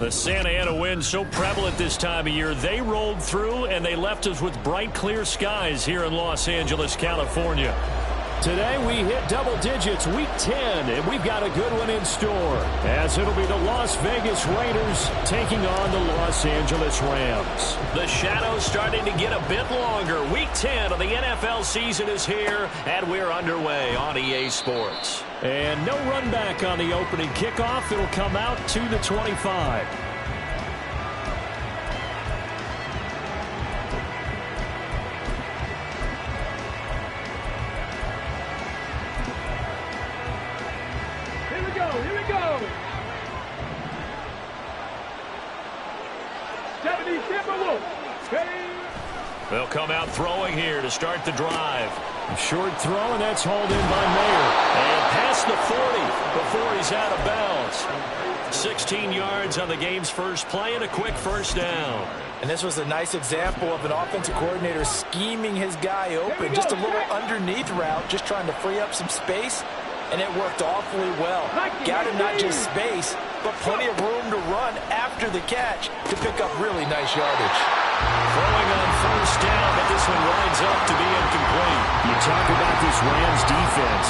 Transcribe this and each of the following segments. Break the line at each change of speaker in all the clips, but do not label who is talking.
The Santa Ana wind so prevalent this time of year. They rolled through and they left us with bright, clear skies here in Los Angeles, California. Today we hit double digits, week 10, and we've got a good one in store, as it'll be the Las Vegas Raiders taking on the Los Angeles Rams. The shadow's starting to get a bit longer. Week 10 of the NFL season is here, and we're underway on EA Sports. And no run back on the opening kickoff. It'll come out to the 25. They'll come out throwing here to start the drive. A short throw, and that's hauled in by Mayer. And past the 40 before he's out of bounds. 16 yards on the game's first play and a quick first down.
And this was a nice example of an offensive coordinator scheming his guy open. Just a little underneath route, just trying to free up some space. And it worked awfully well. Got him not just space, but plenty of room to run after the catch to pick up really nice yardage.
Throwing on first down, but this one winds up to be incomplete. You talk about this Rams defense.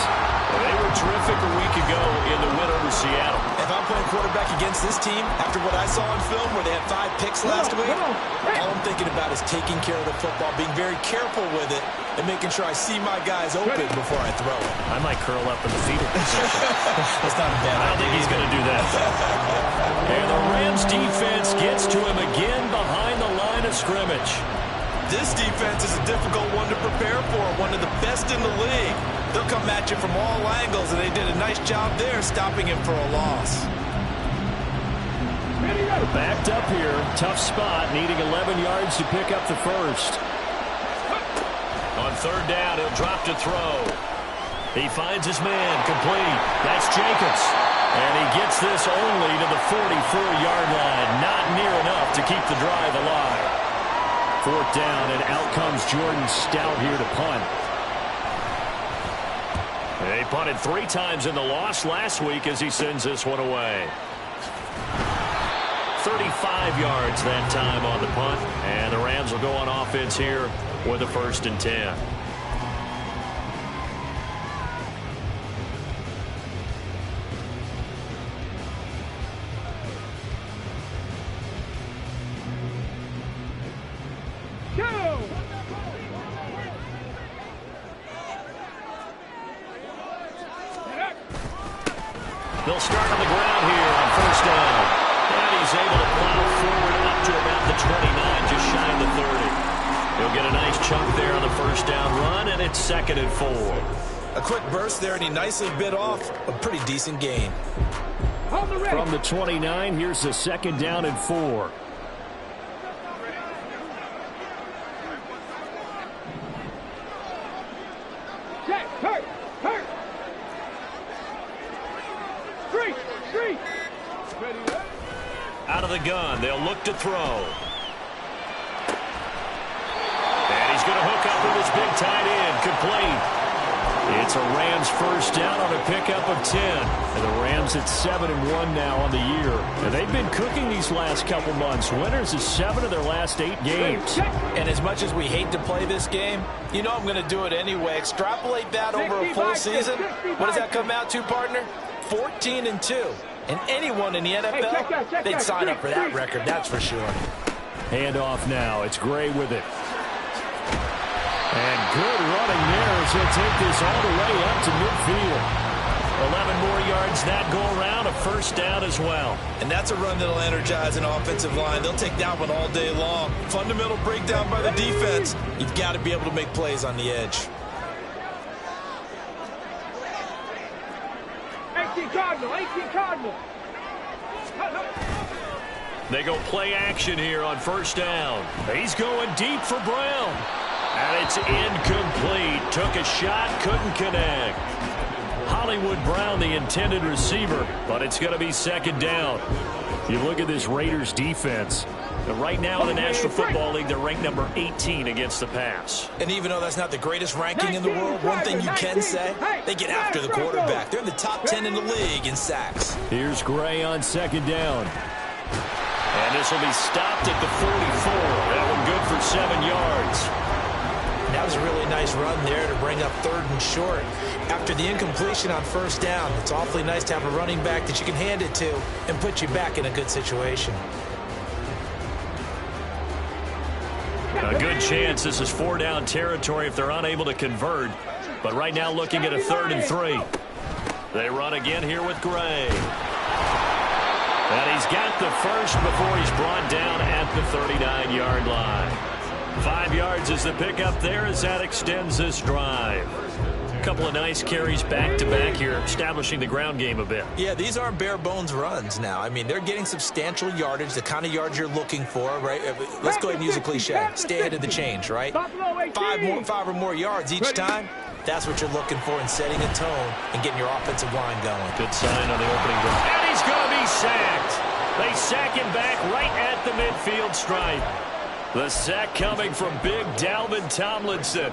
Well, they were terrific a week ago in the win over Seattle.
If I'm playing quarterback against this team, after what I saw on film where they had 5 picks last week, all I'm thinking about is taking care of the football, being very careful with it, and making sure I see my guys open before I throw it.
I might curl up in the fetal position.
That's not a bad idea.
I don't think he's going to do that. And the Rams defense gets to him again behind the line of scrimmage.
This defense is a difficult one to prepare for, one of the best in the league. They'll come at you from all angles, and they did a nice job there stopping him for a loss.
Backed up here, tough spot, needing 11 yards to pick up the first. On third down, he'll drop to throw. He finds his man, complete. That's Jacobs. And he gets this only to the 44-yard line. Not near enough to keep the drive alive. Fourth down, and out comes Jordan Stout here to punt. They punted 3 times in the loss last week as he sends this one away. 35 yards that time on the punt, and the Rams will go on offense here with a 1st and 10. They'll start on the ground here on first down. And he's able to plow forward up to about the 29, just shy of the 30. He'll get a nice chunk there on the first down run, and it's 2nd and 4.
A quick burst there, and he nicely bit off a pretty decent gain.
From the 29, here's the 2nd down and 4. Out of the gun, they'll look to throw. And he's going to hook up with his big tight end, complete. It's a Rams first down on a pickup of 10. And the Rams at 7-1 now on the year. And they've been cooking these last couple months. Winners of 7 of their last 8 games.
And as much as we hate to play this game, you know I'm going to do it anyway. Extrapolate that over a full season. What does that come out to, partner? 14-2. And anyone in the NFL, they'd sign up for that record, that's for sure.
Handoff now. It's Gray with it. And good running there as he'll take this all the way up to midfield. 11 more yards that go around, a first down as well.
And that's a run that'll energize an offensive line. They'll take that one all day long. Fundamental breakdown by the defense. You've got to be able to make plays on the edge.
18 Cardinal.
They go play action here on first down. He's going deep for Brown. And it's incomplete. Took a shot, couldn't connect. Hollywood Brown, the intended receiver, but it's going to be 2nd down. You look at this Raiders defense. And right now in the National Football League, they're ranked number 18 against the pass.
And even though that's not the greatest ranking in the world, one thing you can say, they get after the quarterback. They're in the top 10 in the league in sacks.
Here's Gray on 2nd down. And this will be stopped at the 44. That one good for 7 yards.
That was a really nice run there to bring up 3rd and short. After the incompletion on 1st down, it's awfully nice to have a running back that you can hand it to and put you back in a good situation.
A good chance this is 4-down territory if they're unable to convert. But right now looking at a 3rd and 3. They run again here with Gray. And he's got the first before he's brought down at the 39-yard line. 5 yards is the pickup there as that extends this drive. A couple of nice carries back-to-back here, establishing the ground game a bit.
Yeah, these aren't bare-bones runs now. I mean, they're getting substantial yardage, the kind of yards you're looking for, right? Let's go ahead and use a cliche. Stay ahead of the change, right? 5 or more yards each time. That's what you're looking for in setting a tone and getting your offensive line going.
Good sign on the opening drive. And he's going to be sacked. They sack him back right at the midfield stripe. The sack coming from big Dalvin Tomlinson.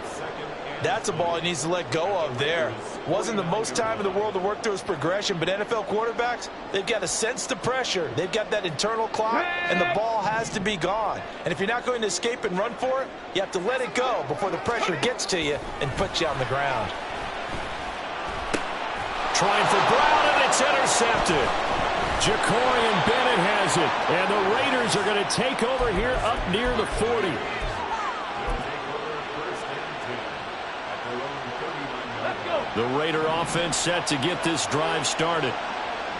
That's a ball he needs to let go of there. Wasn't the most time in the world to work through his progression, but NFL quarterbacks, they've got to sense the pressure. They've got that internal clock, and the ball has to be gone. And if you're not going to escape and run for it, you have to let it go before the pressure gets to you and puts you on the ground.
Trying for Brown, and it's intercepted. Jacorian Bennett has it, and the Raiders are going to take over here up near the 40. The Raider offense set to get this drive started.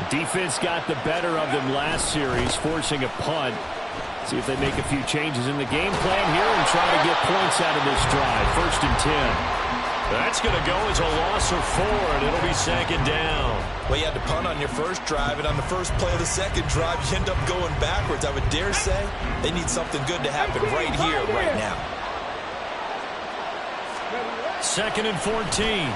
Defense got the better of them last series, forcing a punt. See if they make a few changes in the game plan here and try to get points out of this drive. 1st and 10. That's going to go as a loss of 4, and it'll be 2nd down.
Well, you had to punt on your first drive, and on the first play of the second drive, you end up going backwards. I would dare say they need something good to happen right here, right now.
2nd and 14.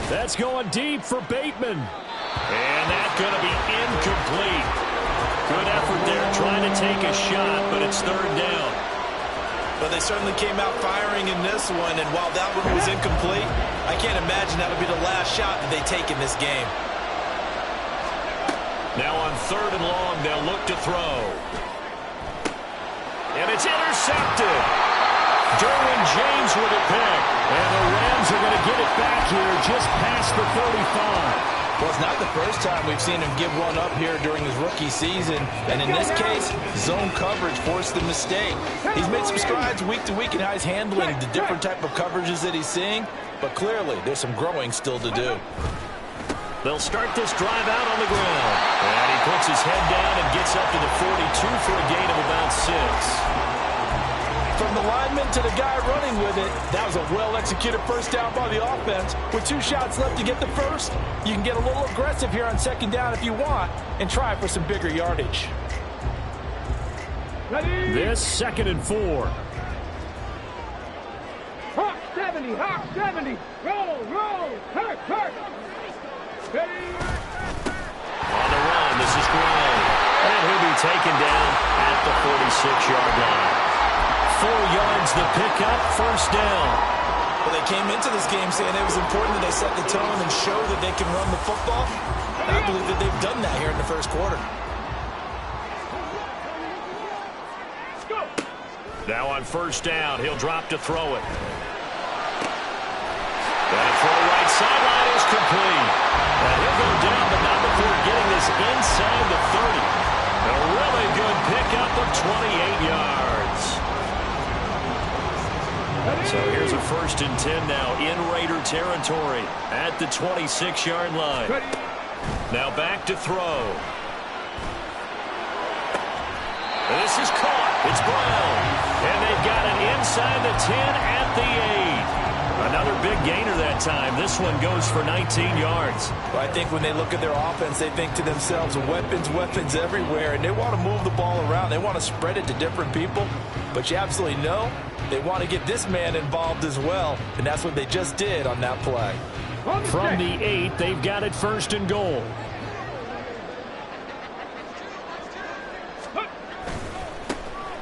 That's going deep for Bateman. And that's going to be incomplete. Good effort there trying to take a shot, but it's 3rd down.
But they certainly came out firing in this one, and while that one was incomplete, I can't imagine that'll be the last shot that they take in this game.
Now on 3rd and long, they'll look to throw. And it's intercepted. Derwin James with a pick. And the Rams are going to get it back here just past the 35.
Well, it's not the first time we've seen him give one up here during his rookie season. And in this case, zone coverage forced the mistake. He's made some strides week to week in how he's handling the different type of coverages that he's seeing. But clearly, there's some growing still to do.
They'll start this drive out on the ground. And he puts his head down and gets up to the 42 for a gain of about 6.
From the lineman to the guy running with it, that was a well-executed first down by the offense. With 2 shots left to get the first, you can get a little aggressive here on 2nd down if you want and try for some bigger yardage.
Ready?
This 2nd and 4.
Hawk 70, Hawk 70. Roll, hurt. Ready?
On the run, this is Gray. And he'll be taken down at the 46-yard line. 4 yards the pickup, 1st down.
Well, they came into this game saying it was important that they set the tone and show that they can run the football. And I believe that they've done that here in the first quarter.
Now on 1st down, he'll drop to throw it. That throw right sideline is complete. And he'll go down, but not before getting this inside the 30. A really good pickup of 28 yards. So here's a 1st and 10 now in Raider territory at the 26-yard line. Now back to throw. This is caught. It's Brown. And they've got it inside the 10 at the 8. Another big gainer that time. This one goes for 19 yards.
Well, I think when they look at their offense, they think to themselves, weapons everywhere, and they want to move the ball around. They want to spread it to different people. But you absolutely know they want to get this man involved as well, and that's what they just did on that play.
From the 8, they've got it 1st and goal.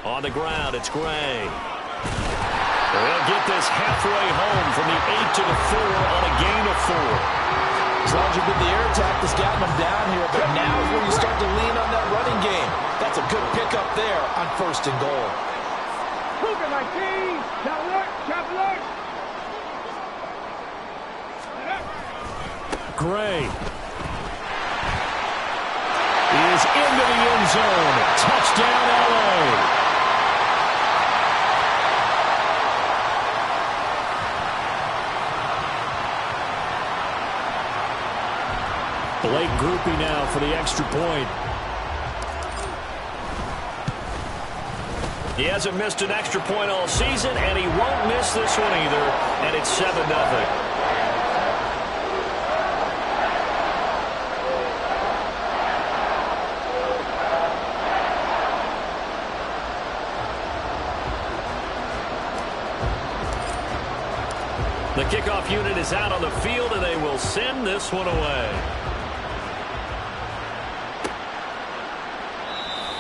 On the ground, it's Gray. They'll get this halfway home from the 8 to the 4 on a gain of 4.
As long as you get the air attack that's gotten them down here, but now is where you start to lean on that running first and goal.
Look at my team. Chop.
Gray is into the end zone. Touchdown, LA. Blake Groupie now for the extra point. He hasn't missed an extra point all season, and he won't miss this one either, and it's 7-0. The kickoff unit is out on the field, and they will send this one away.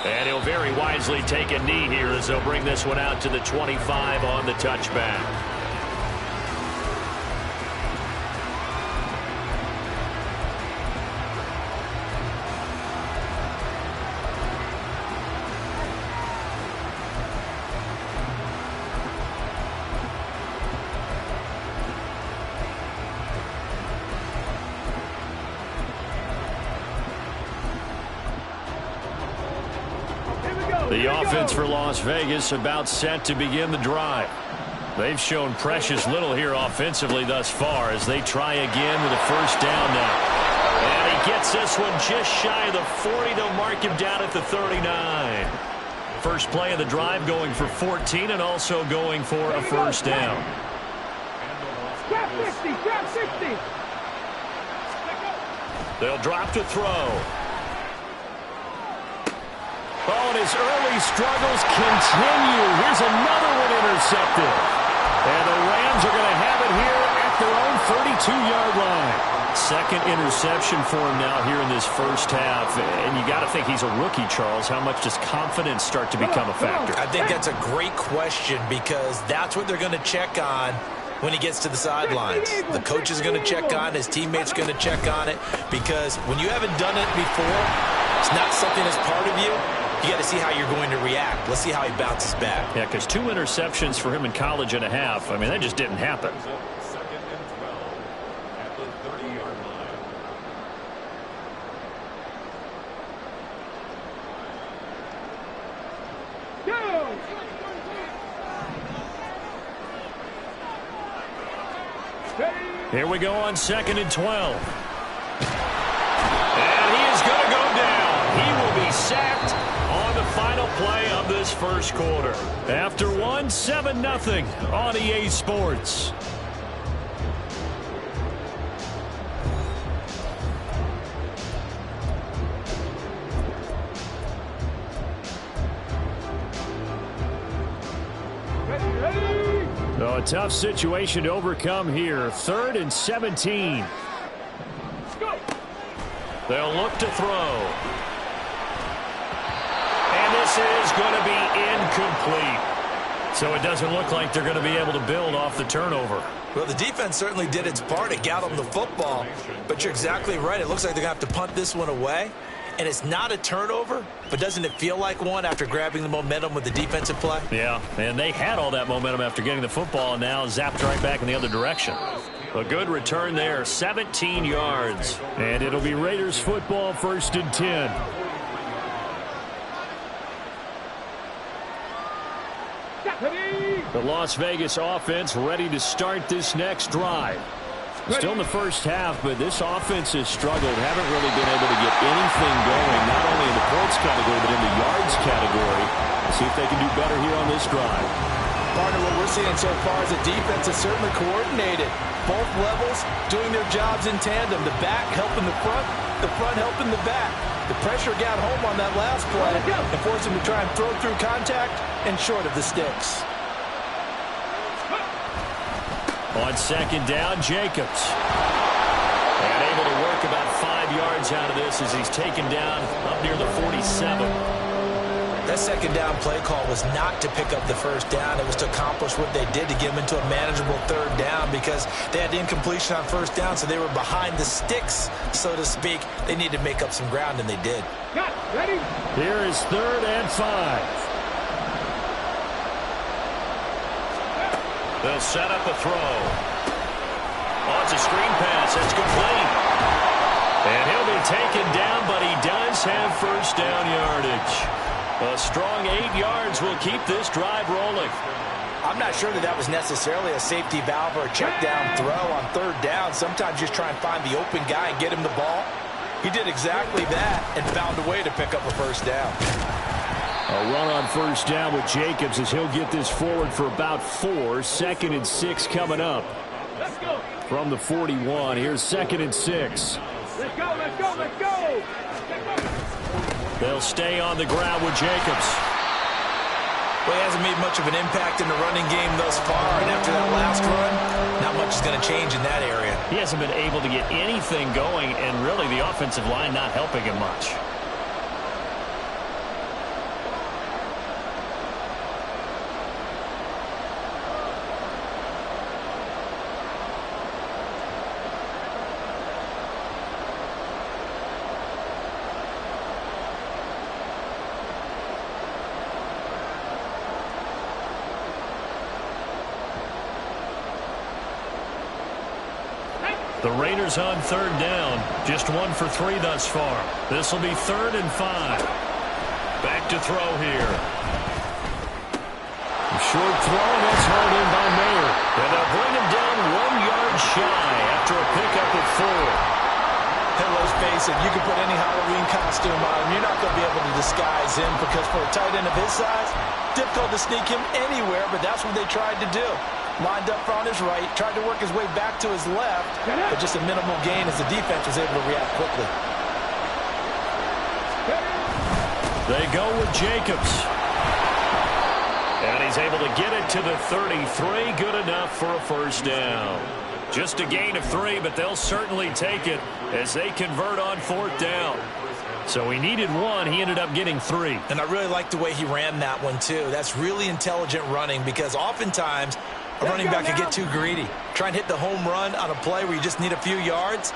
And he'll very wisely take a knee here as they'll bring this one out to the 25 on the touchback. The offense for Las Vegas about set to begin the drive. They've shown precious little here offensively thus far as they try again with a first down now. And he gets this one just shy of the 40. They'll mark him down at the 39. First play of the drive going for 14 and also going for a first down.
Grab 60.
They'll drop to throw. Oh, and his early struggles continue. Here's another one intercepted. And the Rams are going to have it here at their own 32-yard line. Second interception for him now here in this first half. And you got to think he's a rookie, Charles. How much does confidence start to become a factor?
I think that's a great question because that's what they're going to check on when he gets to the sidelines. The coach is going to check on, his teammates are going to check on it, because when you haven't done it before, it's not something that's part of you. You got to see how you're going to react. Let's see how he bounces back.
Yeah, because 2 interceptions for him in college and a half. I mean, that just didn't happen. Here we go on 2nd and 12. And he is going to go down. He will be sacked on the final play of this first quarter. After 7-0 on EA Sports. So a tough situation to overcome here. 3rd and 17. They'll look to throw. And this is going to be incomplete. So it doesn't look like they're going to be able to build off the turnover.
Well, the defense certainly did its part. It got them the football. But you're exactly right. It looks like they're going to have to punt this one away. And it's not a turnover, but doesn't it feel like one after grabbing the momentum with the defensive play?
Yeah, and they had all that momentum after getting the football and now zapped right back in the other direction. A good return there, 17 yards. And it'll be Raiders football, 1st and 10. The Las Vegas offense ready to start this next drive. Still in the first half, but this offense has struggled. Haven't really been able to get anything going, not only in the points category, but in the yards category. Let's see if they can do better here on this drive.
Partner, what we're seeing so far is the defense is certainly coordinated. Both levels doing their jobs in tandem. The back helping the front helping the back. The pressure got home on that last play and forced him to try and throw through contact and short of the sticks.
On 2nd down, Jacobs. And able to work about 5 yards out of this as he's taken down up near the 47.
That 2nd down play call was not to pick up the first down. It was to accomplish what they did to get them into a manageable 3rd down because they had incompletion on 1st down, so they were behind the sticks, so to speak. They needed to make up some ground, and they did.
Ready?
Here is 3rd and 5. They'll set up a throw. Oh, it's a screen pass. That's complete. And he'll be taken down, but he does have first down yardage. A strong 8 yards will keep this drive rolling.
I'm not sure that was necessarily a safety valve or a check down throw on third down. Sometimes just try and find the open guy and get him the ball. He did exactly that and found a way to pick up a first down.
A run on first down with Jacobs as he'll get this forward for about 4. 2nd and 6 coming up.
Let's go.
From the 41, here's 2nd and 6.
Let's go, let's go, let's go.
They'll stay on the ground with Jacobs.
Well, he hasn't made much of an impact in the running game thus far, and after that last run, not much is going to change in that area.
He hasn't been able to get anything going, and really the offensive line not helping him much. The Raiders on third down. Just 1 for 3 thus far. This will be 3rd and 5. Back to throw here. A short throw, and that's hauled in by Mayer. And they'll bring him down 1 yard shy after a pickup of 4.
And let's face it, you can put any Halloween costume on him. You're not going to be able to disguise him because for a tight end of his size, difficult to sneak him anywhere, but that's what they tried to do. Lined up on his right, tried to work his way back to his left, but just a minimal gain as the defense was able to react quickly.
They go with Jacobs. And he's able to get it to the 33. Good enough for a first down. Just a gain of 3, but they'll certainly take it as they convert on 4th down. So he needed 1. He ended up getting 3.
And I really like the way he ran that one, too. That's really intelligent running because oftentimes a running back can get too greedy. Try and hit the home run on a play where you just need a few yards.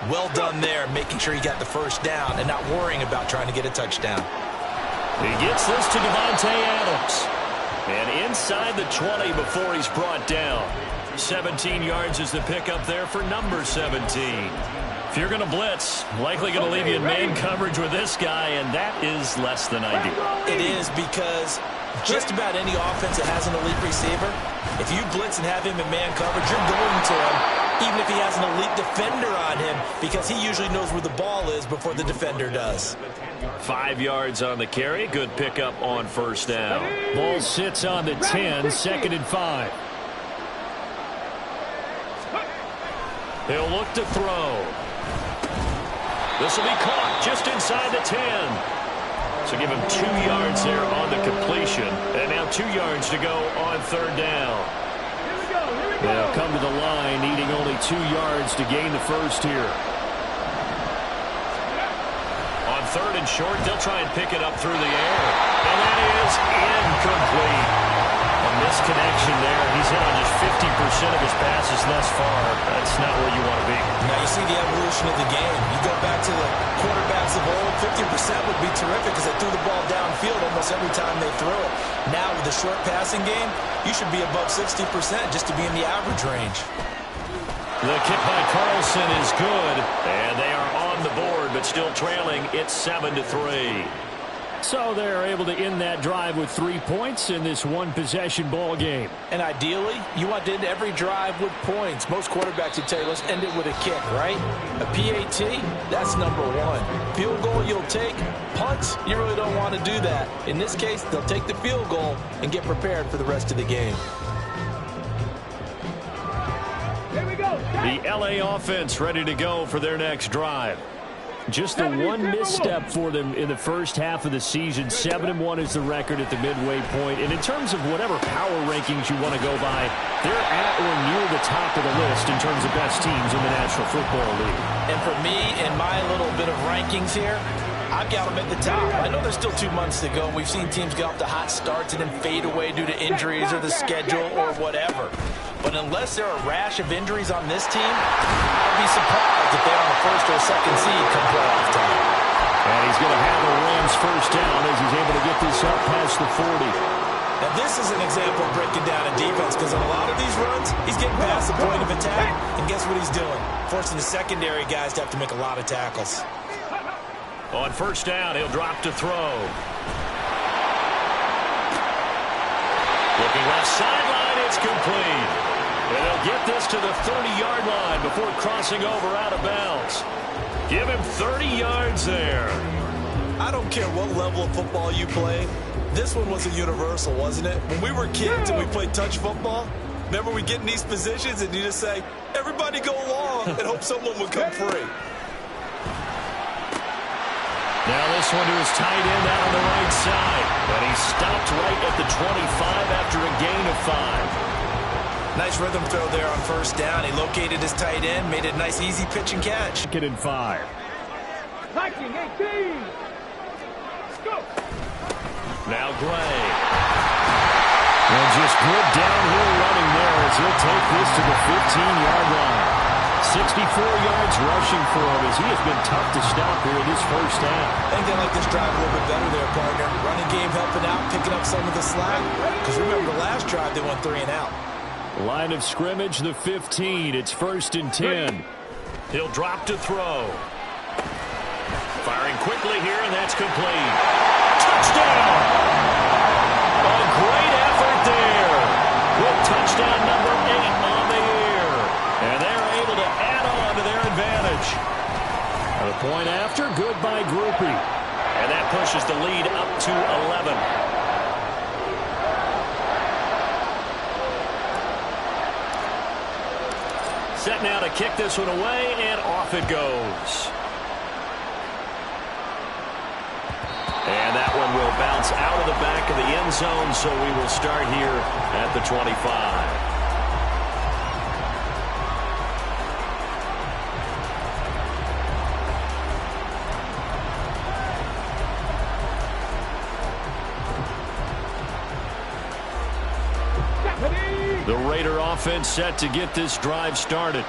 Well done there, making sure he got the first down and not worrying about trying to get a touchdown.
He gets this to Devontae Adams. And inside the 20 before he's brought down. 17 yards is the pickup there for number 17. If you're going to blitz, likely going to leave you in man coverage with this guy, and that is less than ideal.
It is because just about any offense that has an elite receiver, if you blitz and have him in man coverage, you're going to him, even if he has an elite defender on him, because he usually knows where the ball is before the defender does.
5 yards on the carry. Good pickup on first down. Ball sits on the 10, 2nd and 5. He'll look to throw. This will be caught just inside the 10. So give him 2 yards there on the completion. And now 2 yards to go on third down. They'll come to the line, needing only 2 yards to gain the first here. On 3rd and short, they'll try and pick it up through the air. And that is incomplete. A misconnection there. He's hit on just 50% of his passes thus far. That's not where you want to be.
Now you see the evolution of the game. You go back to the quarterbacks of old, 50% would be terrific because they threw the ball downfield almost every time they threw it. Now with the short passing game, you should be above 60% just to be in the average range.
The kick by Carlson is good, and they are on the board, but still trailing. It's 7-3. So they're able to end that drive with 3 points in this one-possession ball game.
And ideally, you want to end every drive with points. Most quarterbacks would tell you, let's end it with a kick, right? A PAT, that's number 1. Field goal you'll take. Punts, you really don't want to do that. In this case, they'll take the field goal and get prepared for the rest of the game.
Here we go.
The LA offense ready to go for their next drive. Just the one misstep for them in the first half of the season. 7-1 is the record at the midway point. And in terms of whatever power rankings you want to go by, they're at or near the top of the list in terms of best teams in the National Football League.
And for me, in my little bit of rankings here, I've got them at the top. I know there's still 2 months to go. We've seen teams get off to hot starts and then fade away due to injuries or the schedule or whatever. But unless there are a rash of injuries on this team, I'd be surprised if they're on the 1st or 2nd seed come playoff time.
And he's going to have a Rams first down as he's able to get this up past the 40.
Now, this is an example of breaking down a defense because on a lot of these runs, he's getting past the point of attack, and guess what he's doing? Forcing the secondary guys to have to make a lot of tackles.
On first down, he'll drop to throw. Looking left sideline, it's complete. And they'll get this to the 30-yard line before crossing over out of bounds. Give him 30 yards there.
I don't care what level of football you play. This one was a universal, wasn't it? When we were kids and we played touch football, remember we get in these positions and you just say, everybody go long and hope someone would come free.
Now this one to his tight end out on the right side. And he stopped right at the 25 after a gain of 5.
Nice rhythm throw there on first down. He located his tight end, made it a nice easy pitch and catch.
Second and 5.
Viking 18. Let's go.
Now Gray. And just good downhill running there as he'll take this to the 15-yard line. 64 yards rushing for him as he has been tough to stop here in this first half.
I think they like this drive a little bit better there, partner. Running game helping out, picking up some of the slack. Because remember, the last drive they went 3 and out.
Line of scrimmage, the 15. It's first and 10. He'll drop to throw. Firing quickly here, and that's complete. Touchdown! A great effort there. With touchdown number 8 on the year. And they're able to add on to their advantage. A point after, good by Groupie. And that pushes the lead up to 11. Set now to kick this one away, and off it goes. And that one will bounce out of the back of the end zone, so we will start here at the 25. The Raider offense set to get this drive started.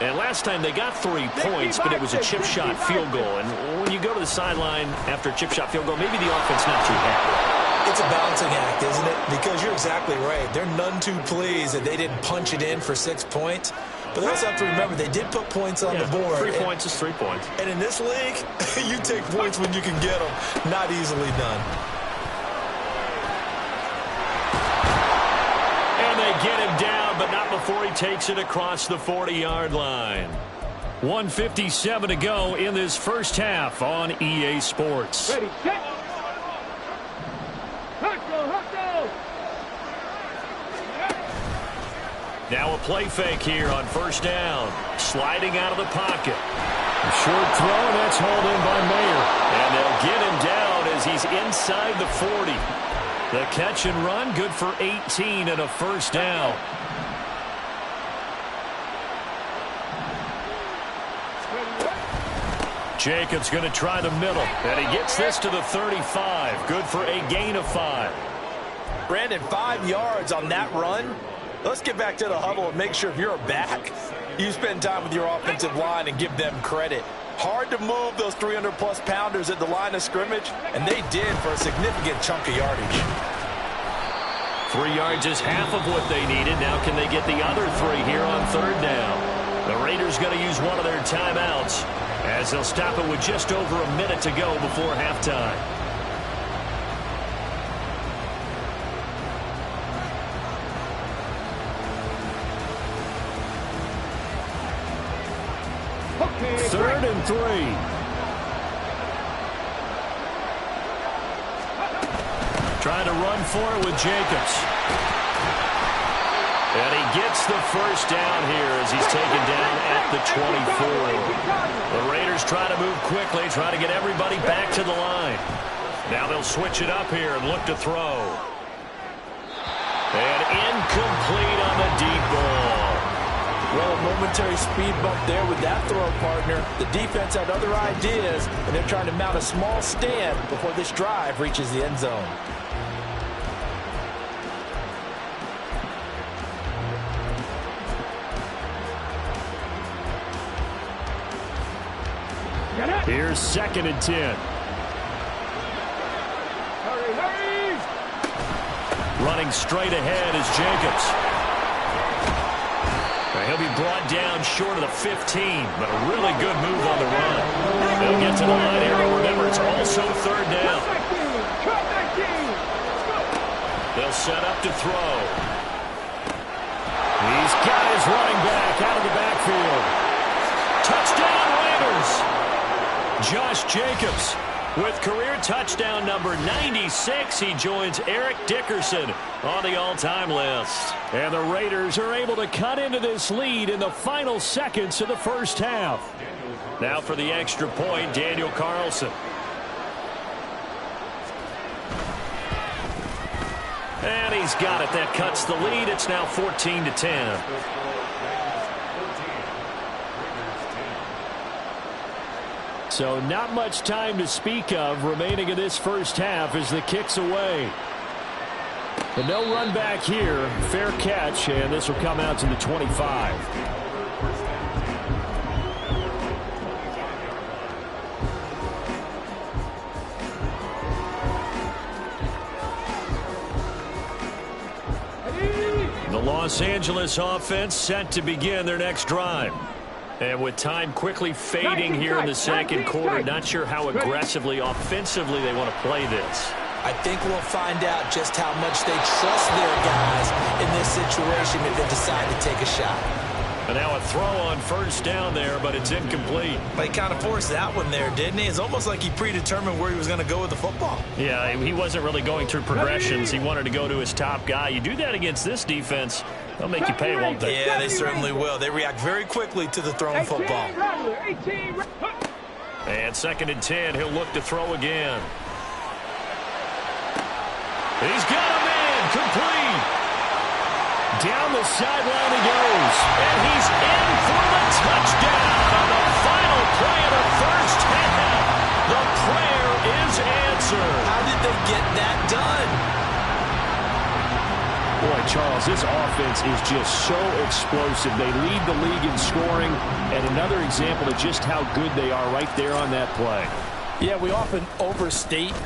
And last time they got 3 points, but it was a chip shot field goal. And when you go to the sideline after a chip shot field goal, maybe the offense not too happy.
It's a balancing act, isn't it? Because you're exactly right. They're none too pleased that they didn't punch it in for 6 points. But they also have to remember they did put points on the board.
3 points is 3 points.
And in this league, you take points when you can get them. Not easily done.
Get him down, but not before he takes it across the 40-yard line. 1:57 to go in this first half on EA Sports.
Ready, set. Hustle.
Now a play fake here on first down. Sliding out of the pocket. A short throw, that's hauled in by Mayer. And they'll get him down as he's inside the 40. The catch and run, good for 18 and a first down. Jacobs going to try the middle, and he gets this to the 35. Good for a gain of 5.
Brandon, 5 yards on that run. Let's get back to the huddle and make sure if you're a back, you spend time with your offensive line and give them credit. Hard to move those 300-plus pounders at the line of scrimmage, and they did for a significant chunk of yardage.
3 yards is half of what they needed. Now can they get the other 3 here on third down? The Raiders going to use one of their timeouts as they'll stop it with just over a minute to go before halftime. Third and 3. Trying to run for it with Jacobs. And he gets the first down here as he's taken down at the 24. The Raiders try to move quickly, try to get everybody back to the line. Now they'll switch it up here and look to throw. And incomplete on the deep ball.
Well, a momentary speed bump there with that throw, partner. The defense had other ideas, and they're trying to mount a small stand before this drive reaches the end zone.
Here's second and 10.
Hurry.
Running straight ahead is Jacobs. He'll be brought down short of the 15, but a really good move on the run. They'll get to the line here. Remember, it's also third down. They'll set up to throw. These guys running back out of the backfield. Touchdown Raiders. Josh Jacobs with career touchdown number 96. He joins Eric Dickerson on the all-time list. And the Raiders are able to cut into this lead in the final seconds of the first half. Now for the extra point, Daniel Carlson. And he's got it. That cuts the lead. It's now 14-10. So not much time to speak of remaining in this first half as the kick's away. But no run back here. Fair catch, and this will come out to the 25. The Los Angeles offense set to begin their next drive. And with time quickly fading here in the second quarter, not sure how aggressively, offensively they want to play this.
I think we'll find out just how much they trust their guys in this situation if they decide to take a shot.
And now a throw on first down there, but it's incomplete.
He kind of forced that one there, didn't he? It's almost like he predetermined where he was going to go with the football.
Yeah, he wasn't really going through progressions. He wanted to go to his top guy. You do that against this defense, they'll make you pay, won't they?
Yeah, they certainly will. They react very quickly to the thrown football.
And 2nd and 10, he'll look to throw again. He's got a man, complete. Down the sideline he goes. And he's in for the touchdown on the final play of the first half. The prayer is answered.
How did they get that done?
Boy, Charles, this offense is just so explosive. They lead the league in scoring, and another example of just how good they are right there on that play.
Yeah, we often overstate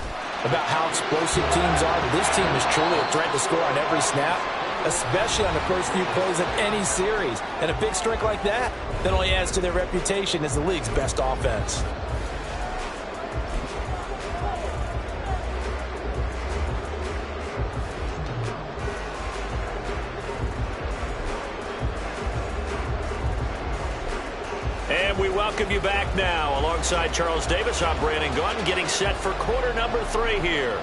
about how explosive teams are, but this team is truly a threat to score on every snap, especially on the first few plays of any series. And a big strike like that only adds to their reputation as the league's best offense.
And we welcome you back now. Alongside Charles Davis, I'm Brandon Gaudin, getting set for quarter number 3 here.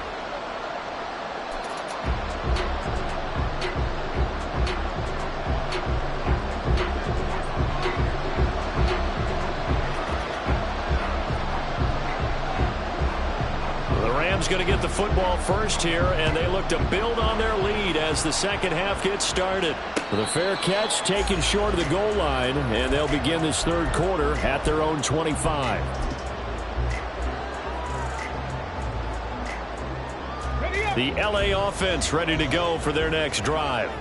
The Rams going to get the football first here, and they look to build on their lead as the second half gets started. The fair catch taken short of the goal line, and they'll begin this third quarter at their own 25. The LA offense ready to go for their next drive.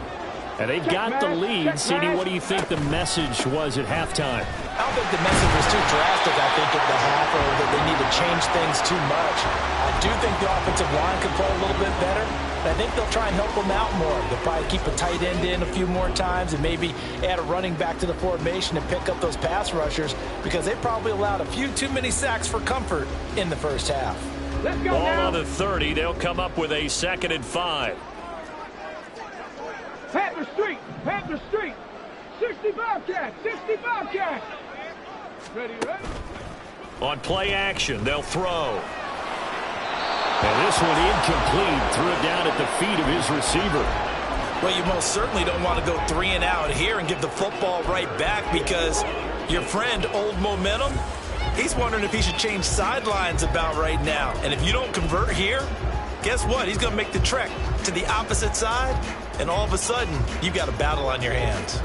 And they've got the lead. CD, what do you think the message was at halftime?
I don't think the message was too drastic, I think, at the half, or that they need to change things too much. I do think the offensive line can play a little bit better. I think they'll try and help them out more. They'll probably keep a tight end in a few more times and maybe add a running back to the formation and pick up those pass rushers, because they probably allowed a few too many sacks for comfort in the first half.
Let's go
Ball
now.
on the 30. They'll come up with a 2nd and 5.
Panther Street, Panther Street. 60 Bobcats, 60 Bobcats. Ready?
On play action, they'll throw. And this one incomplete. Threw it down at the feet of his receiver.
Well, you most certainly don't want to go 3 and out here and give the football right back, because your friend, Old Momentum, he's wondering if he should change sidelines about right now. And if you don't convert here, guess what? He's going to make the trek to the opposite side, and all of a sudden, you've got a battle on your hands.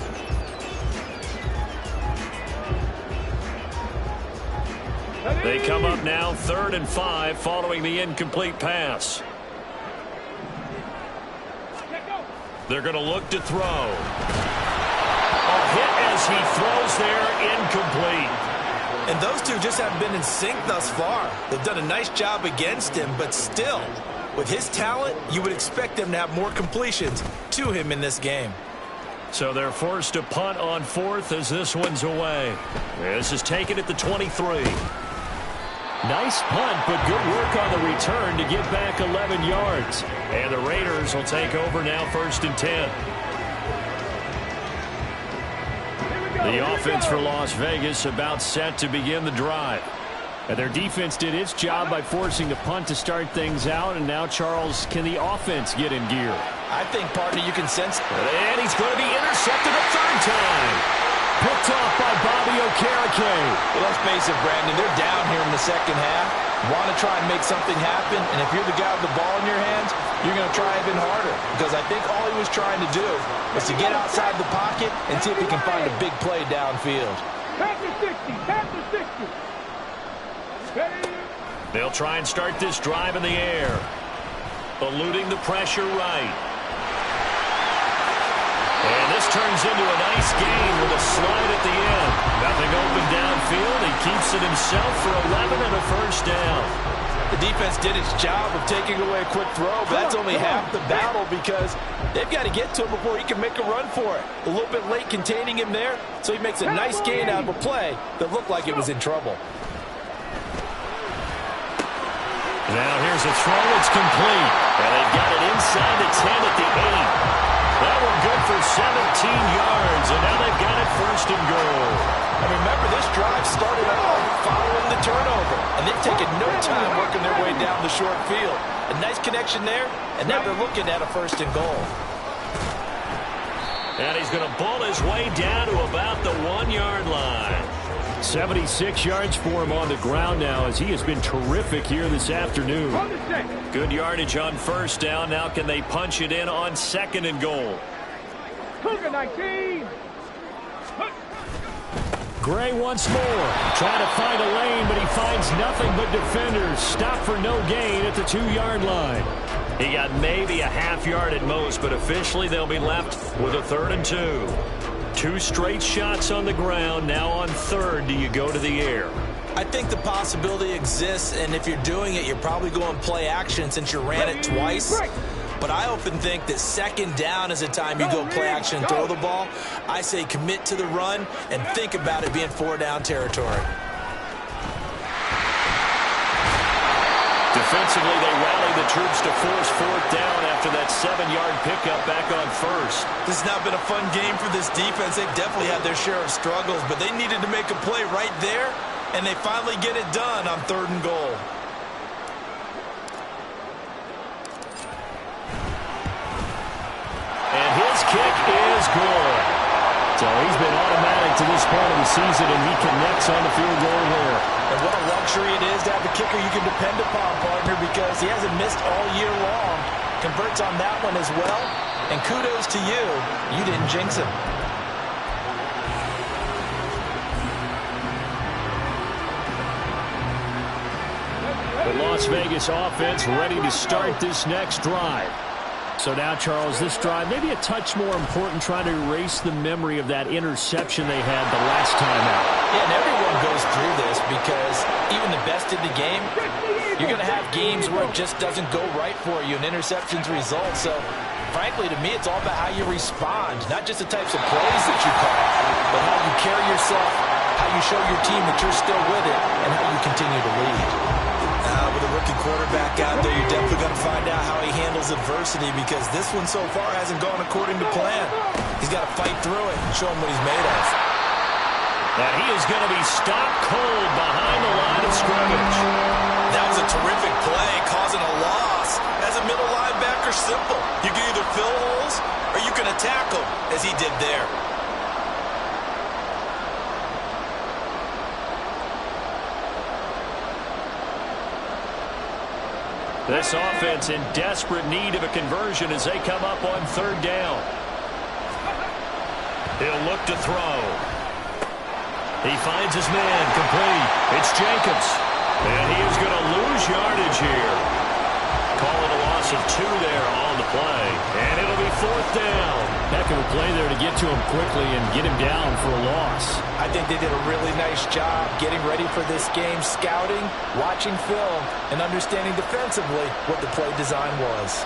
They come up now 3rd and 5 following the incomplete pass. They're going to look to throw. A hit as he throws there, incomplete.
And those two just haven't been in sync thus far. They've done a nice job against him, but still,
With his talent, you would expect them to have more completions to him in this game.
So they're forced to punt on fourth as this one's away. This is taken at the 23. Nice punt, but good work on the return to get back 11 yards. And the Raiders will take over now, 1st and 10. The offense for Las Vegas about set to begin the drive. And their defense did its job by forcing the punt to start things out. And now, Charles, can the offense get in gear?
I think, partner, you can sense.
And he's going to be intercepted a 3rd time. Picked off by Bobby wk11.
Well, let's face it, Brandon, they're down here in the second half. Want to try and make something happen, and if you're the guy with the ball in your hands, you're going to try even harder. Because I think all he was trying to do was to get outside the pocket and see if he can find a big play downfield.
Panther 60, Panther 60.
They'll try and start this drive in the air. Eluding the pressure right. And this turns into a nice gain with a slide at the end. Nothing open downfield. He keeps it himself for 11 and a 1st down.
The defense did its job of taking away a quick throw, but that's only half the battle because they've got to get to him before he can make a run for it. A little bit late containing him there, so he makes a nice gain out of a play that looked like it was in trouble.
Now here's a throw. It's complete. And they've got it inside the 10 at the 8. That one good for 17 yards. And now they've got it 1st and goal.
And remember, this drive started off following the turnover. And they've taken no time working their way down the short field. A nice connection there. And now they're looking at a 1st and goal.
And he's going to bull his way down to about the 1-yard line. 76 yards for him on the ground now as he has been terrific here this afternoon. Good yardage on 1st down. Now can they punch it in on 2nd and goal? Gray once more. Trying to find a lane, but he finds nothing but defenders. Stop for no gain at the 2-yard line. He got maybe a half yard at most, but officially they'll be left with a 3rd and 2. 2 straight shots on the ground. Now on 3rd, do you go to the air?
I think the possibility exists, and if you're doing it, you're probably going play action since you ran it twice. But I often think that 2nd down is the time you go play action and throw the ball. I say commit to the run and think about it being 4-down territory.
Defensively, they rally the troops to force 4th down after that 7-yard pickup back on 1st.
This has not been a fun game for this defense. They've definitely had their share of struggles, but they needed to make a play right there, and they finally get it done on 3rd and goal.
And his kick is good. So he's been automatic to this point of the season, and he connects on the field goal there.
And what a luxury it is to have a kicker you can depend upon, partner, because he hasn't missed all year long. Converts on that one as well. And kudos to you. You didn't jinx him.
The Las Vegas offense ready to start this next drive. So now, Charles, this drive maybe a touch more important, trying to erase the memory of that interception they had the last time out.
Yeah, and everyone goes through this because even the best in the game, you're going to have games where it just doesn't go right for you and interceptions result. So, frankly, to me, it's all about how you respond, not just the types of plays that you call, but how you carry yourself, how you show your team that you're still with it, and how you continue to lead. With a rookie quarterback out there, you're definitely going to find out how he handles adversity because this one so far hasn't gone according to plan. He's got to fight through it and show him what he's made of.
And he is going to be stopped cold behind the line of scrimmage.
That was a terrific play, causing a loss. As a middle linebacker, simple. You can either fill holes or you can attack them, as he did there.
This offense in desperate need of a conversion as they come up on 3rd down. He'll look to throw. He finds his man complete. It's Jacobs. And he is going to lose yardage here. Call it a loss of 2 there on the play. And it'll be 4th down. heck of a play there to get to him quickly and get him down for a loss.
I think they did a really nice job getting ready for this game, scouting, watching film, and understanding defensively what the play design was.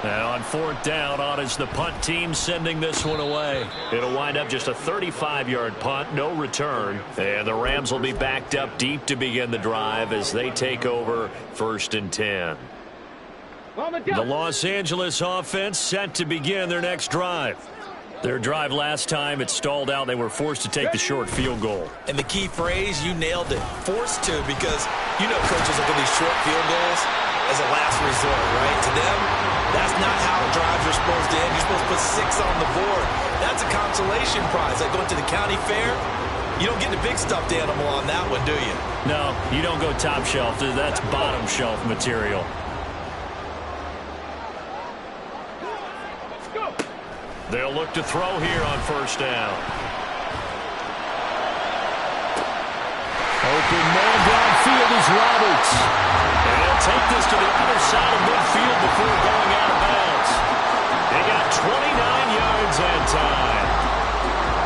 Now on 4th down, on is the punt team sending this one away. It'll wind up just a 35-yard punt, no return. And the Rams will be backed up deep to begin the drive as they take over 1st and 10. The Los Angeles offense set to begin their next drive. Their drive last time, it stalled out. They were forced to take the short field goal.
And the key phrase, you nailed it. Forced to, because you know coaches look at these short field goals as a last resort, right? To them, that's not how drives are supposed to end. You're supposed to put 6 on the board. That's a consolation prize. Like going to the county fair, you don't get the big stuffed animal on that one, do you?
No, you don't go top shelf. That's bottom shelf material. They'll look to throw here on 1st down. Open man downfield is Roberts. And he'll take this to the other side of midfield before going out of bounds. They got 29 yards that time.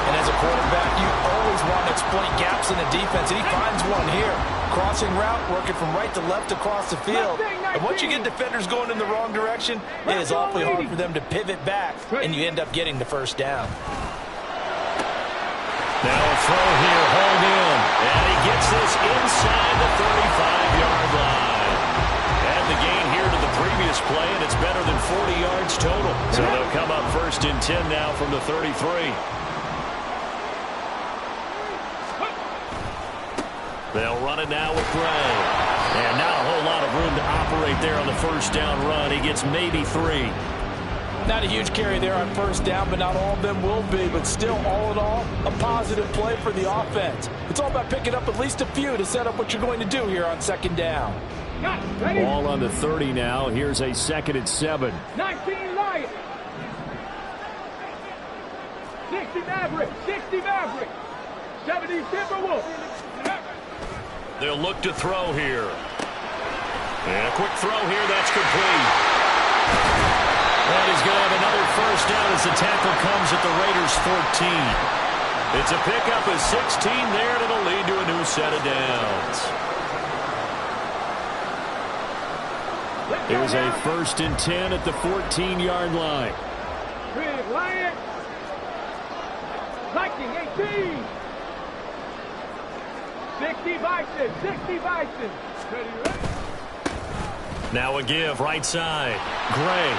And as a quarterback, you always want to exploit gaps in the defense, and he finds one here. Crossing route, working from right to left across the field. And once you get defenders going in the wrong direction, it is awfully hard for them to pivot back, and you end up getting the 1st down.
Now a throw here, hauled in. And he gets this inside the 35-yard line. And the gain here to the previous play, and it's better than 40 yards total. So they'll come up 1st and 10 now from the 33. They'll run it now with Gray. And not a whole lot of room to operate there on the 1st down run. He gets maybe 3.
Not a huge carry there on 1st down, but not all of them will be. But still, all in all, a positive play for the offense. It's all about picking up at least a few to set up what you're going to do here on 2nd down.
Ball on the 30 now. Here's a 2nd and 7.
19 Lions. 60 Maverick. 60 Maverick. 70 Timberwolves.
They'll look to throw here. And a quick throw here. That's complete. And he's going to have another 1st down as the tackle comes at the Raiders' 14. It's a pickup of 16 there, and it'll lead to a new set of downs. Here's a 1st and 10 at the 14-yard line.
Big Lion. Viking 18. 60 Bison. 60 Bison. Ready, ready.
Now a give, right side. Gray.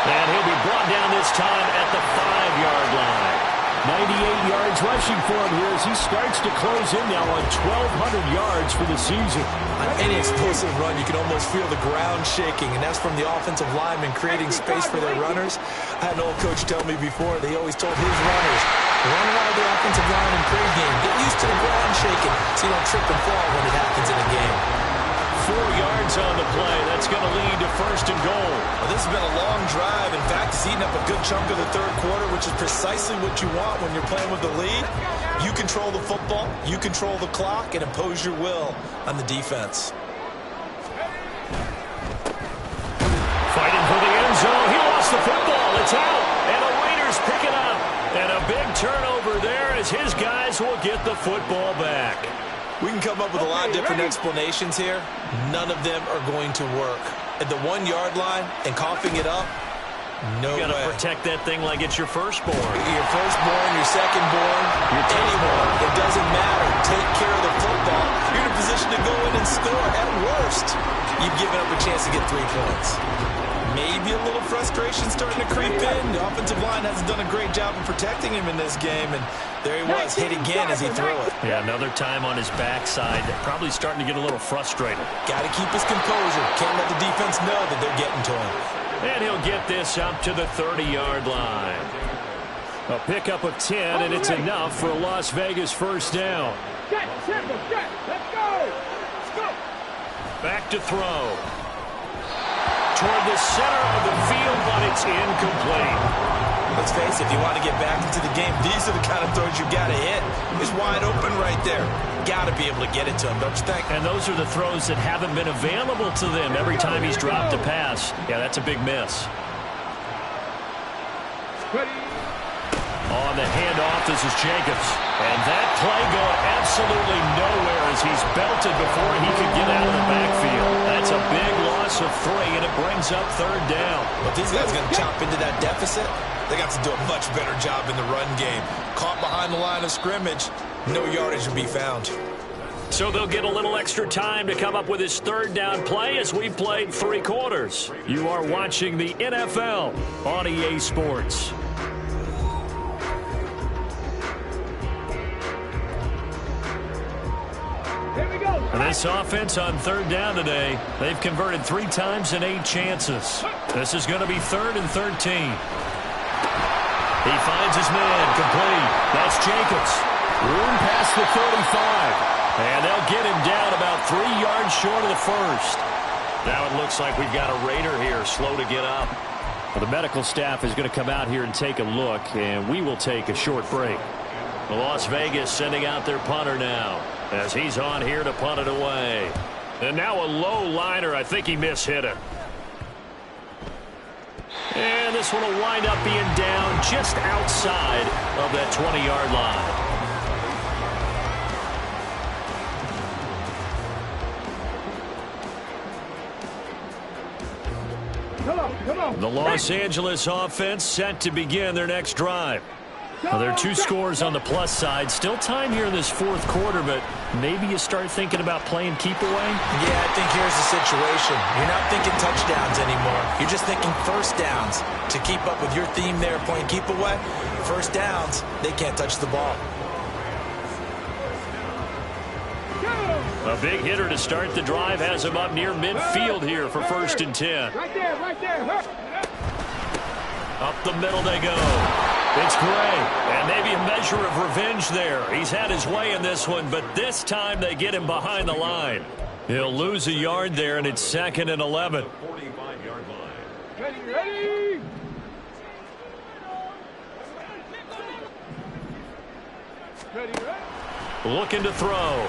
And he'll be brought down this time at the 5-yard line. 98 yards rushing for him here as he starts to close in now on 1,200 yards for the season.
On any explosive run, you can almost feel the ground shaking, and that's from the offensive linemen creating space for their runners. I had an old coach tell me before, they always told his runners, run around the offensive line in pregame. Get used to the ground shaking so you don't trip and fall when it happens in a game.
4 yards on the play. That's going to lead to 1st and goal.
Well, this has been a long drive. In fact, it's eaten up a good chunk of the 3rd quarter, which is precisely what you want when you're playing with the lead. You control the football, you control the clock, and impose your will on the defense.
Fighting for the end zone. He lost the football. It's out. And the Raiders pick it up. And a big turnover there as his guys will get the football back.
We can come up with a lot of different explanations here. None of them are going to work. At the 1-yard line and coughing it up, no way.
You got to protect that thing like it's your firstborn.
Your firstborn, your secondborn, anyone. It doesn't matter. Take care of the football. You're in a position to go in and score. At worst, you've given up a chance to get 3 points. Maybe a little frustration starting to creep in. The offensive line hasn't done a great job of protecting him in this game, and there he was, hit again as he threw it.
Yeah, another time on his backside, probably starting to get a little frustrated.
Got to keep his composure. Can't let the defense know that they're getting to him.
And he'll get this up to the 30-yard line. A pickup of 10, and it's enough for a Las Vegas 1st down.
Set, let's go. Let's go.
Back to throw. Toward the center of the field, but it's incomplete.
Let's face it, if you want to get back into the game, these are the kind of throws you got to hit. He's wide open right there. Got to be able to get it to him, don't you think?
And those are the throws that haven't been available to them every time he's dropped a pass. Yeah, that's a big miss. On the handoff, this is Jacobs. And that play going absolutely nowhere as he's belted before he could get out of the backfield. That's a big loss of 3, and it brings up 3rd down.
But these guys are going to chop into that deficit. They got to do a much better job in the run game. Caught behind the line of scrimmage, no yardage to be found.
So they'll get a little extra time to come up with his 3rd down play as we've played 3 quarters. You are watching the NFL on EA Sports. And this offense on 3rd down today, they've converted 3 times in 8 chances. This is going to be 3rd and 13. He finds his man, complete. That's Jacobs. Room past the 35. And they'll get him down about 3 yards short of the 1st. Now it looks like we've got a Raider here, slow to get up. Well, the medical staff is going to come out here and take a look, and we will take a short break. Las Vegas sending out their punter now as he's on here to punt it away. And now a low liner. I think he mishit it. And this one will wind up being down just outside of that 20-yard line. The Los Angeles offense set to begin their next drive. Well, there are 2 scores on the plus side. Still time here in this 4th quarter, but maybe you start thinking about playing keep away?
Yeah, I think here's the situation. You're not thinking touchdowns anymore. You're just thinking 1st downs. To keep up with your theme there, playing keep away, 1st downs, they can't touch the ball.
A big hitter to start the drive has him up near midfield here for 1st and 10.
Right there, right there.
Up the middle they go. It's Gray, and maybe a measure of revenge there. He's had his way in this one, but this time they get him behind the line. He'll lose a yard there, and it's 2nd and 11.
45-yard line. Ready.
Looking to throw.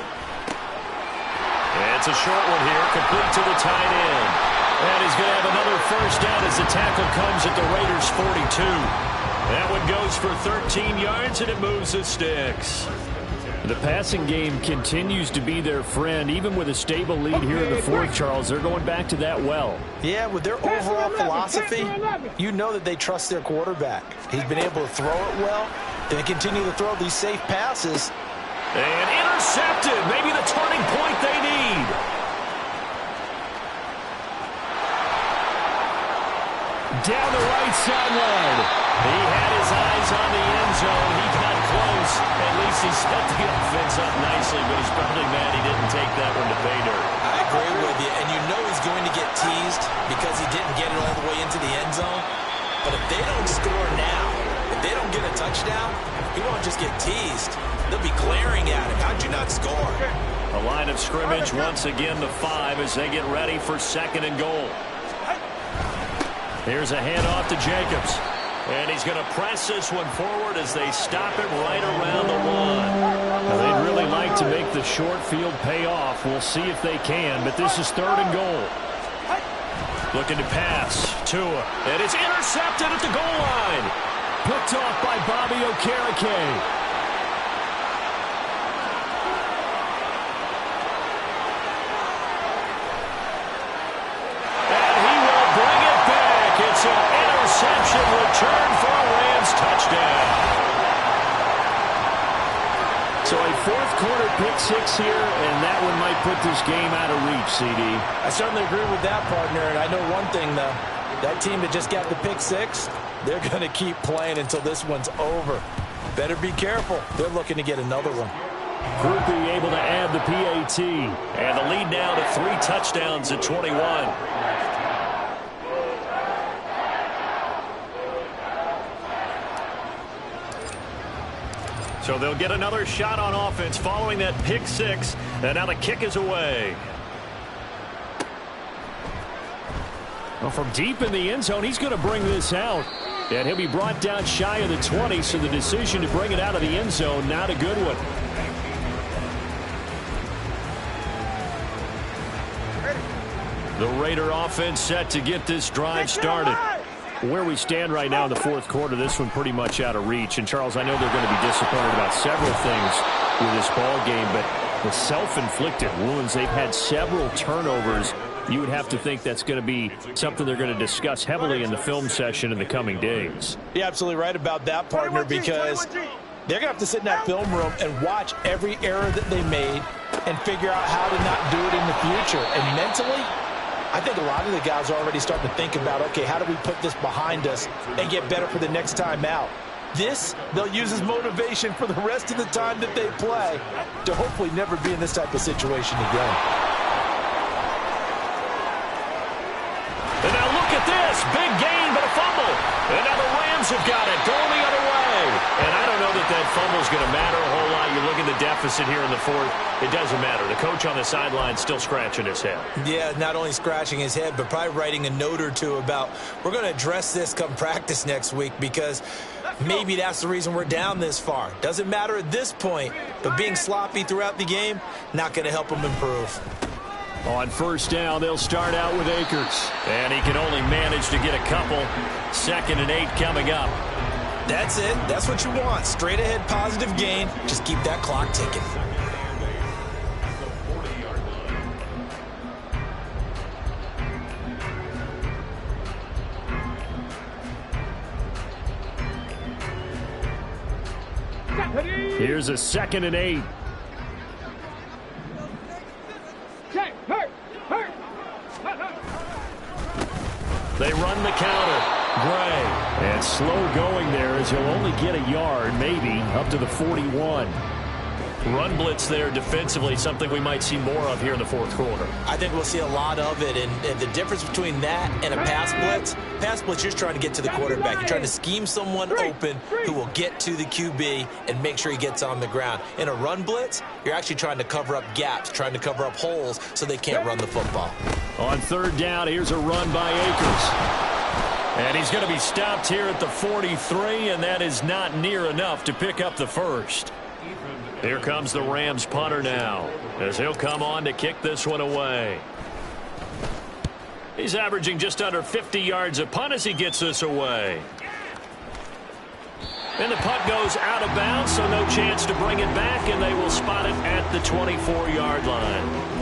It's a short one here, complete to the tight end. And he's going to have another 1st down as the tackle comes at the Raiders' 42. That one goes for 13 yards, and it moves the sticks. The passing game continues to be their friend, even with a stable lead here in the 4th, Charles. They're going back to that well.
Yeah, with their overall philosophy, you know that they trust their quarterback. He's been able to throw it well. They continue to throw these safe passes.
And intercepted. Maybe the turning point they need. Down the right sideline. He had his eyes on the end zone. He got close. At least he set the offense up nicely, but he's probably mad he didn't take that one to pay dirt.
I agree with you, and you know he's going to get teased because he didn't get it all the way into the end zone. But if they don't score now, if they don't get a touchdown, he won't just get teased. They'll be glaring at him. How'd you not score?
A line of scrimmage once again to 5 as they get ready for 2nd and goal. Here's a handoff to Jacobs. And he's going to press this one forward as they stop him right around the 1. Now, they'd really like to make the short field pay off. We'll see if they can, but this is 3rd and goal. Looking to pass. Tua. And it's intercepted at the goal line. Picked off by Bobby Okereke. It's an interception return for a Rams touchdown. So a 4th quarter pick 6 here, and that one might put this game out of reach, CD.
I certainly agree with that, partner, and I know one thing, though. That team that just got the pick 6, they're going to keep playing until this one's over. Better be careful. They're looking to get another one.
Groupie able to add the PAT, and the lead now to 3 touchdowns at 21. So they'll get another shot on offense following that pick 6. And now the kick is away. Well, from deep in the end zone, he's going to bring this out. And he'll be brought down shy of the 20, so the decision to bring it out of the end zone, not a good one. The Raider offense set to get this drive started. Where we stand right now in the fourth quarter, this one pretty much out of reach. And, Charles, I know they're going to be disappointed about several things with this ball game, but the self-inflicted wounds, they've had several turnovers. You would have to think that's going to be something they're going to discuss heavily in the film session in the coming days.
You're absolutely right about that, partner, because they're going to have to sit in that film room and watch every error that they made and figure out how to not do it in the future. And mentally, I think a lot of the guys are already starting to think about, okay, how do we put this behind us and get better for the next time out? This, they'll use as motivation for the rest of the time that they play to hopefully never be in this type of situation again.
And now look at this. Big gain, but a fumble. And now the Rams have got it. Going the other way. And I don't know that that fumble's going to matter a whole lot. You look at the deficit here in the fourth. It doesn't matter. The coach on the sideline still scratching his head. Yeah, not only scratching his head, but probably writing a note or two about, we're going to address this come practice next week, because maybe that's the reason we're down this far. Doesn't matter at this point, but being sloppy throughout the game, not going to help him improve. On first down, they'll start out with Akers. And he can only manage to get a couple. 2nd and 8 coming up. That's it. That's what you want. Straight ahead positive gain. Just keep that clock ticking. Here's a 2nd and 8. They run the counter. Gray. And slow going there as he'll only get a yard, maybe, up to the 41. Run blitz there defensively, something we might see more of here in the fourth quarter. I think we'll see a lot of it, and the difference between that and a pass blitz, you're trying to get to the quarterback. You're trying to scheme someone open who will get to the QB and make sure he gets on the ground. In a run blitz, you're actually trying to cover up gaps, trying to cover up holes so they can't run the football. On third down, here's a run by Akers. And he's going to be stopped here at the 43, and that is not near enough to pick up the first. Here comes the Rams punter now, as he'll come on to kick this one away. He's averaging just under 50 yards a punt as he gets this away. And the punt goes out of bounds, so no chance to bring it back, and they will spot it at the 24-yard line.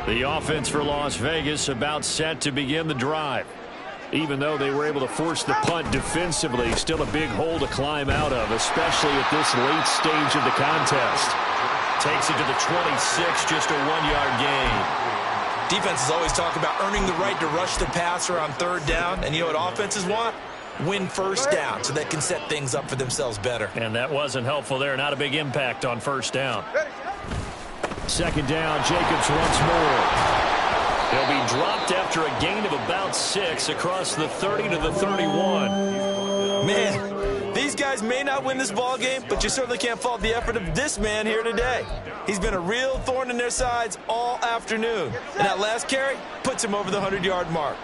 The offense for Las Vegas about set to begin the drive. Even though they were able to force the punt defensively, still a big hole to climb out of, especially at this late stage of the contest. Takes it to the 26, just a 1-yard gain. Defenses always talk about earning the right to rush the passer on third down, and you know what offenses want? Win first down so they can set things up for themselves better. And that wasn't helpful there. Not a big impact on first down. Second down, Jacobs once more. He'll be dropped after a gain of about 6 across the 30 to the 31. Man, these guys may not win this ball game, but you certainly can't fault the effort of this man here today. He's been a real thorn in their sides all afternoon. And that last carry puts him over the 100-yard mark.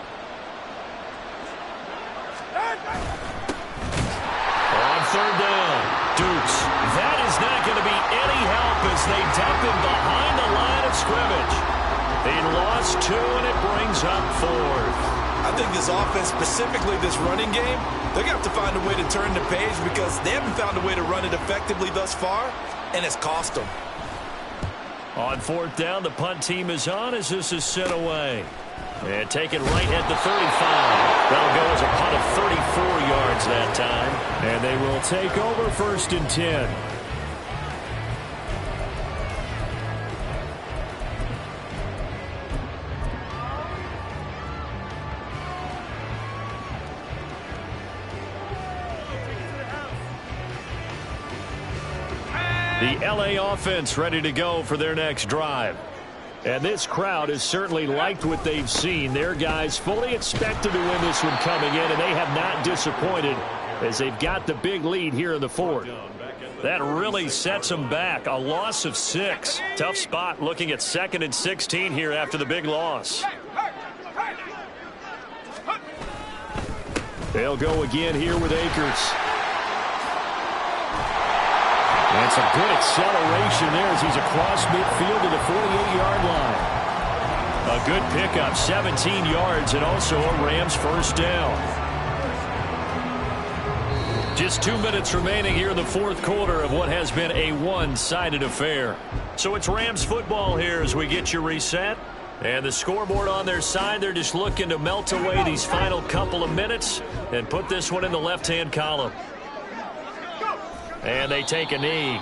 On third down, Dukes. That is not going to be any help as they dump him behind the line of scrimmage. They lost 2, and it brings up 4th. I think this offense, specifically this running game, they're going to have to find a way to turn the page because they haven't found a way to run it effectively thus far, and it's cost them. On fourth down, the punt team is on as this is sent away. And taken right at the 35. That'll go as a punt of 34 yards that time. And they will take over 1st and 10. The LA offense ready to go for their next drive. And this crowd has certainly liked what they've seen. Their guys fully expected to win this one coming in, and they have not disappointed as they've got the big lead here in the fourth. That really sets them back. A loss of 6. Tough spot looking at 2nd and 16 here after the big loss. They'll go again here with Akers. And some good acceleration there as he's across midfield to the 48-yard line. A good pickup, 17 yards, and also a Rams first down. Just 2 minutes remaining here in the fourth quarter of what has been a one-sided affair. So it's Rams football here as we get you reset. And the scoreboard on their side, they're just looking to melt away these final couple of minutes and put this one in the left-hand column. And they take a knee.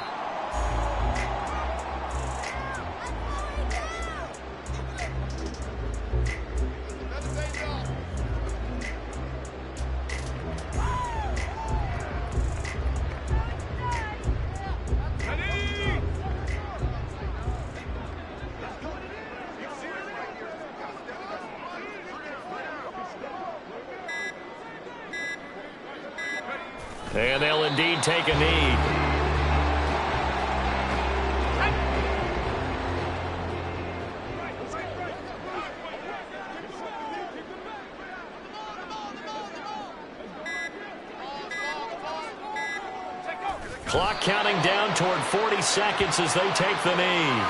And they'll indeed take a knee. Clock counting down toward 40 seconds as they take the knee.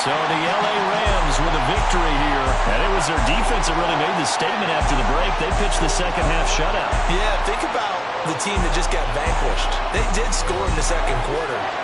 So the LA Rams with a victory here. And it was their defense that really made the statement after the break. They pitched the second half shutout.
Yeah, think about the team that just got vanquished. They did score in the second quarter.